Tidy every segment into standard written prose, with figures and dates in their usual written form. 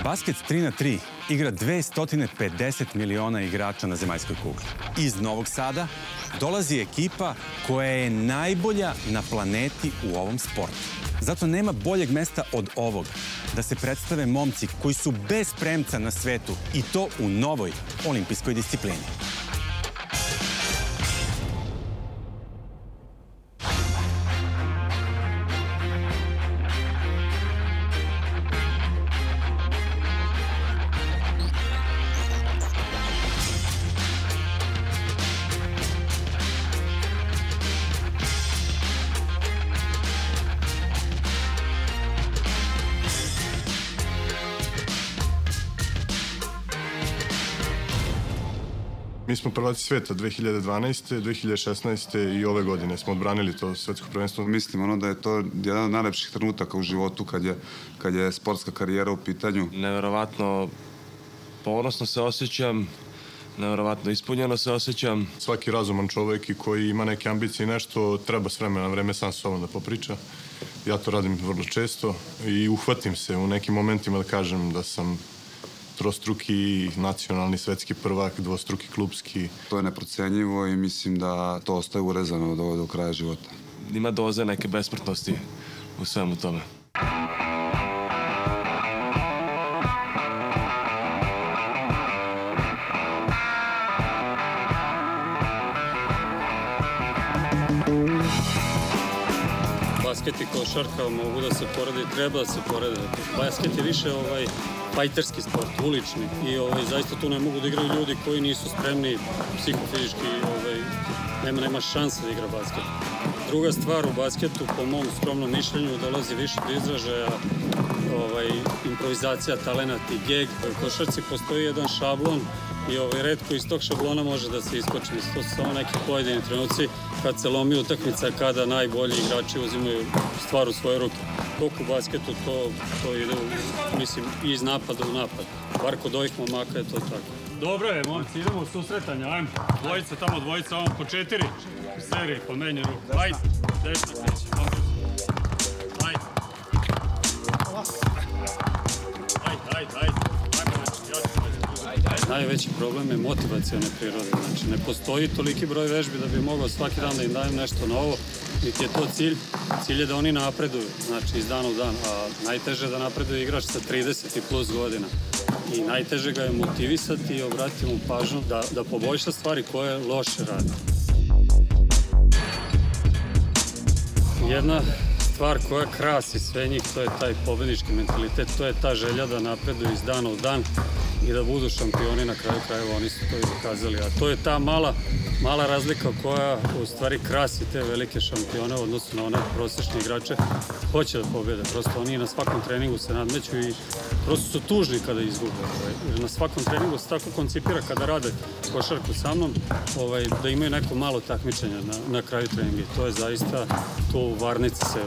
Basket 3x3 igra 250 miliona igrača na zemaljskoj kugli. Iz Novog Sada dolazi ekipa koja je najbolja na planeti u ovom sportu. Zato nema boljeg mesta od ovoga da se predstave momci koji su bez premca na svetu i to u novoj olimpijskoj disciplini. Mi smo prvaci sveta 2012. 2016. i ove godine smo odbranili to svetsko prvenstvo. Mislim da je to jedan od najlepših trenutaka u životu kad je sportska karijera u pitanju. Neverovatno ponosno se osjećam, neverovatno ispunjeno se osjećam. Svaki razuman čovek i koji ima neke ambicije i nešto treba s vremena na vreme sam s sobom da popriča. Ja to radim vrlo često i uhvatim se u nekim momentima da kažem da sam trostruki nacionalni svetski prvak, dvostruki klubski. To je neprocenjivo i mislim da to ostaje urezano do kraja života. Ima doze neke besmrtnosti u svemu tome. Basket i košarka mogu da se porede i treba da se porede. Basket je više fajterski sport, ulični i zaista tu ne mogu da igraju ljudi koji nisu spremni psihofizički, nema šanse da igra basket. Druga stvar u basketu, po mom skromnom mišljenju, dolazi više do izražaja improvizacija, talenat i geg. U košarci postoji jedan šablon i retko iz tog šablona može da se iskoči. To su samo neki pojedini trenuci kad se lomi utakmica, kada najbolji igrači uzimaju stvar u svoje ruke. Dok u basketu to ide, mislim, iz napada u napad. Bar kod ovih momaka je to tako. Dobro je, momci, idemo u susretanje, ajmo. Dvojica tamo, dvojica ovamo, po 4 u seriji, po meni ruku. Ajde, desno, ajde. Najveći problem je motivacione prirode. Znači, ne postoji toliki broj vežbi da bi mogao svaki dan da im dajem nešto novo, niti je to cilj. Cilj je da oni napreduju, znači iz dana u dan, a najteže je da napreduje igrač sa 30 i plus godina. I najteže ga je motivisati i obratiti mu pažnju da poboljša stvari koje loše radi. Jedna stvar koja krasi sve njih, to je taj pobednički mentalitet, to je ta želja da napreduju iz dana u dan i da budu šampioni, na kraju krajeva oni su to i dokazali. A to je ta mala razlika koja u stvari krasi te velike šampione u odnosu na one prosečne igrače. Hoće da pobede, prosto oni na svakom treningu se nadmeću i prosto su tužni kada izgube. Jer na svakom treningu se tako koncipira kada rade košarku sa mnom, da imaju neko malo takmičenja na kraju treninga. To je zaista, to u varnici se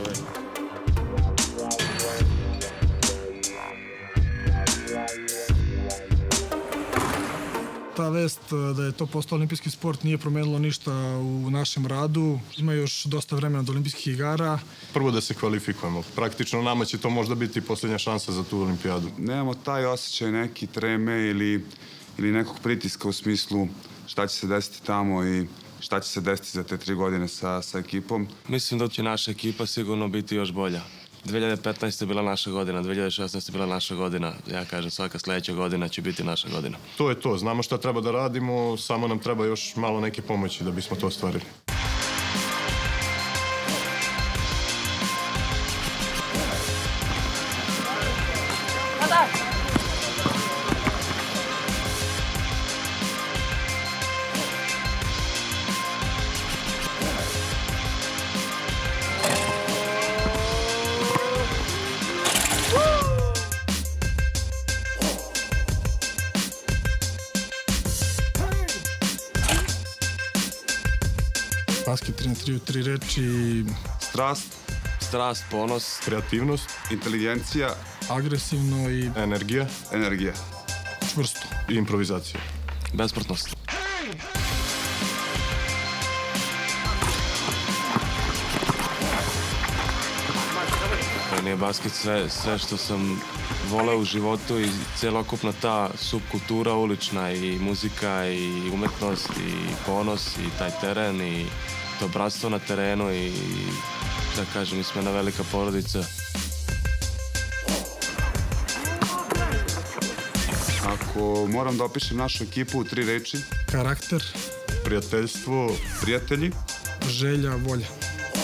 Ta vest da je to postao olimpijski sport nije promenilo ništa u našem radu. Ima još dosta vremena do olimpijskih igara. Prvo da se kvalifikujemo. Praktično nama će to možda biti posljednja šansa za tu olimpijadu. Nemamo taj osjećaj neki treme ili nekog pritiska u smislu šta će se desiti tamo i šta će se desiti za te 3 godine sa ekipom. Mislim da će naša ekipa sigurno biti još bolja. 2015. je bila naša godina, 2016. je bila naša godina. Ja kažem, svaka sledeća godina će biti naša godina. To je to. Znamo šta treba da radimo, samo nam treba još malo neke pomoći da bismo to ostvarili. Basket 3x3 u 3 reči. Strast, ponos, kreativnost, inteligencija, agresivno i energija, čvrsto i improvizacija, besmrtnost. Nije je basket sve što sam voleo u životu i celokupna ta subkultura ulična i muzika i umetnost i ponos i taj teren i to bratstvo na terenu i da kažem, mi smo jedna velika porodica. Ako moram da opišem našu ekipu u 3 reči. Karakter, Prijateljstvo, Prijatelji, želja, volja.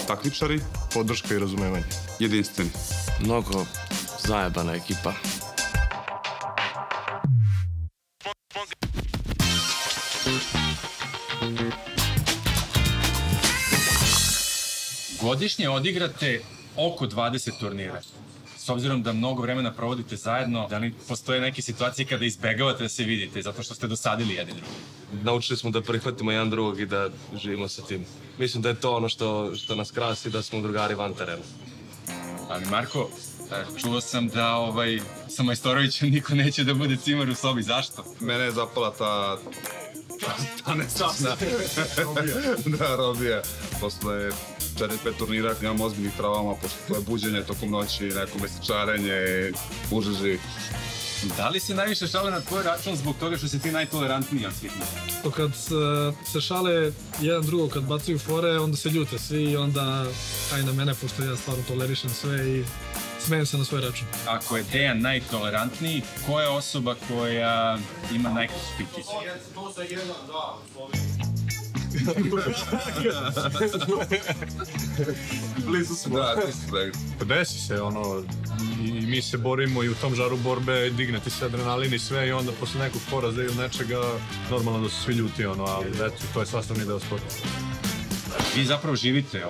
takmičari, podrška i razumevanje. jedinstveni. Mnogo zajebana ekipa. Godišnje odigrate oko 20 turnira. S obzirom da mnogo vremena provodite zajedno, da li postoje neke situacije kada izbegavate da se vidite zato što ste dosadili jedni drugi? Naučili smo da prihvatimo jedan drugog i da živimo sa tim. Mislim da je to ono što nas krasi, da smo drugari van terena. Ali Marko, čuo sam da sa Majstorovićem niko neće da bude cimar u sobi. Zašto? Mene je zapala ta nesasna robija. Posle 4-5 turnira imam ozbiljnih trauma, posle je buđenje tokom noći, neko mesečarenje, užaži. Da li se najviše šale na tvoj račun zbog toga što si ti najtolerantniji od svih? To kad se šale jedan drugo, kad bacaju fore, onda se ljute svi i onda kaj na mene, pošto ja stvarno tolerišem sve i smejem se na svoj račun. Ako je Dejan najtolerantniji, koja je osoba koja ima nekih pikić? Blizu smo. Da, ti si rekli. Desi se, i mi se borimo i u tom žaru borbe digne ti se adrenalin i sve i onda posle nekog poraza ili nečega normalno da su svi ljuti, ali eto, to je sastavni deo sporta. Vi zapravo živite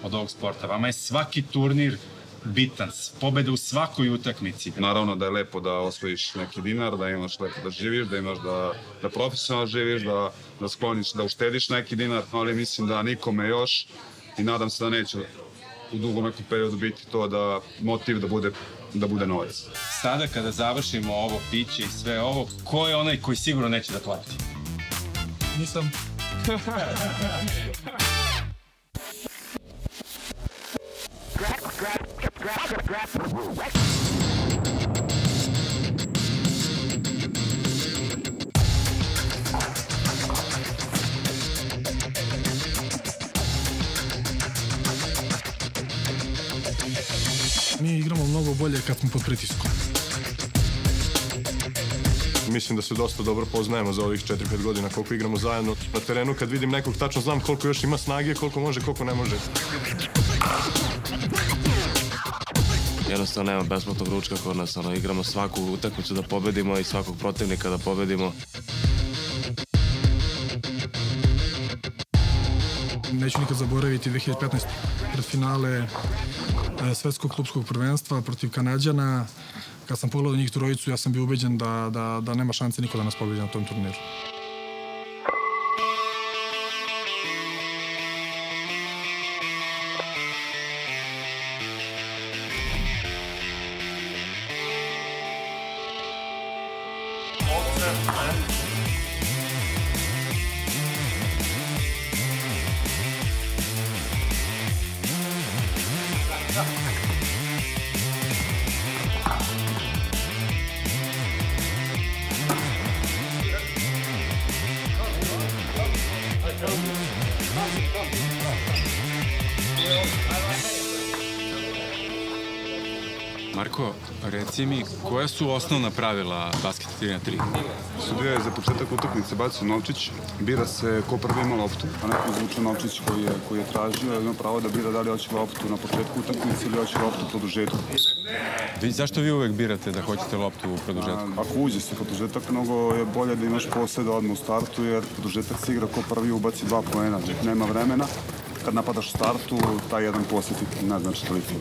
od ovog sporta. Vama je svaki turnir bitan, pobeda u svakoj utakmici. Naravno da je lepo da osvojiš neki dinar, da imaš lepo da živiš, da imaš da profesionalno živiš, da skloniš, da uštediš neki dinar, ali mislim da nikome još i nadam se da neće u dugom nekom periodu biti to da motiv da bude novac. Sada kada završimo ovo piće i sve ovo, ko je onaj koji sigurno neće da plati? Nisam. Mi igramo mnogo bolje kad smo pod pritiskom. Mislim da se dosta dobro poznajemo za ovih 4-5 godina koliko igramo zajedno na terenu. Kad vidim nekog, tačno znam koliko još ima snage, koliko može, koliko ne može. Jednostavno nema besplatnog ručka kod nas, igramo svaku utakmicu da pobedimo i svakog protivnika da pobedimo. Neću nikad zaboraviti 2015. predfinale svetskog klubskog prvenstva protiv Kanađana. Kad sam pogledao njih trojicu, ja sam bio ubeđen da nema šanse niko da nas pobedi na tom turniru. Marko, reci mi, koja su osnovna pravila basketa 3x3? Sudija je za početak utakmice bacio novčić, bira se ko prvi ima loptu, a neko izvuče novčić koji je tražio, ima pravo da bira da li hoće loptu na početku utakmice ili hoće loptu u produžetku. Zašto vi uvek birate da hoćete loptu u produžetku? Ako uđe se produžetak, mnogo je bolje da imaš poseda odmah u startu, jer produžetak se igra ko prvi ubaci 2 poena, dok nema vremena. Kad napadaš u startu, taj jedan posed ne znači toliko.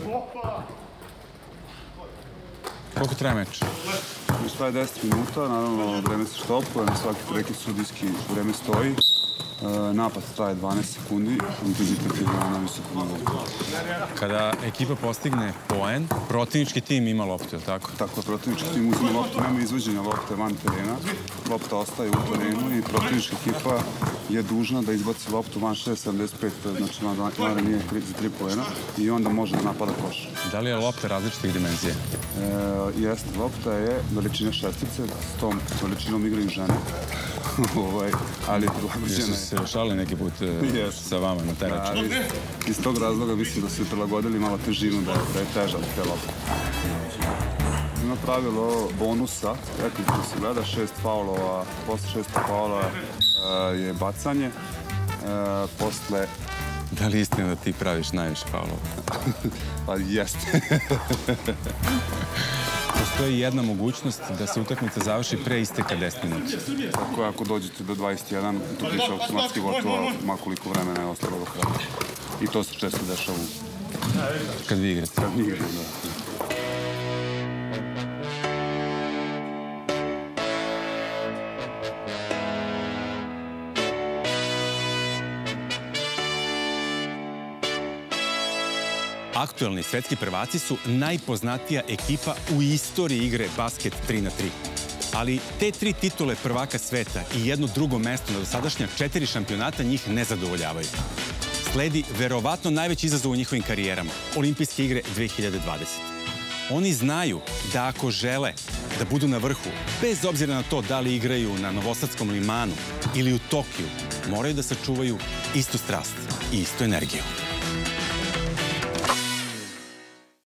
Koliko traje meč? Meč traje 10 minuta, naravno vreme se štopuje, na svaki prekid sudijski vreme stoji. napad traje 12 sekundi, intenzitet je na visokom nivou. Kada ekipa postigne poen, protivnički tim ima loptu, je li tako? Tako je, protivnički tim uzme loptu, nema izvođenja lopte van terena, lopta ostaje u terenu i protivnička ekipa je dužna da izbaci loptu van 6.75, znači mada nije za 3 poena i onda može da napada koš. Da li je lopta različitih dimenzija? Jeste, lopta je veličina šestice, s tom veličinom igraju žene, ali je prilagođena. Jesu se šali neki put sa vama na taj način? Iz tog razloga mislim da su prilagodili malo težinu, da je teža te lopte. Ima pravilo bonusa, rekli što se gleda, 6 faulova, posle 6 faulova je bacanje, posle... Da li je istina da ti praviš najviše faulova? Pa jeste. Postoji jedna mogućnost da se utakmica završi pre isteka 10 minuta. Tako je, ako dođete do 21, to piše automatski gotovo, makoliko vremena je ostalo do kraja. I to se često dešava. Kad vi igrate? Kad mi igrate, da. Aktuelni svetski prvaci su najpoznatija ekipa u istoriji igre basket 3x3. Ali te 3 titule prvaka sveta i jedno drugo mesto na dosadašnja 4 šampionata njih ne zadovoljavaju. Sledi verovatno najveći izazov u njihovim karijerama – Olimpijske igre 2020. Oni znaju da ako žele da budu na vrhu, bez obzira na to da li igraju na Novosadskom limanu ili u Tokiju, moraju da sačuvaju istu strast i istu energiju.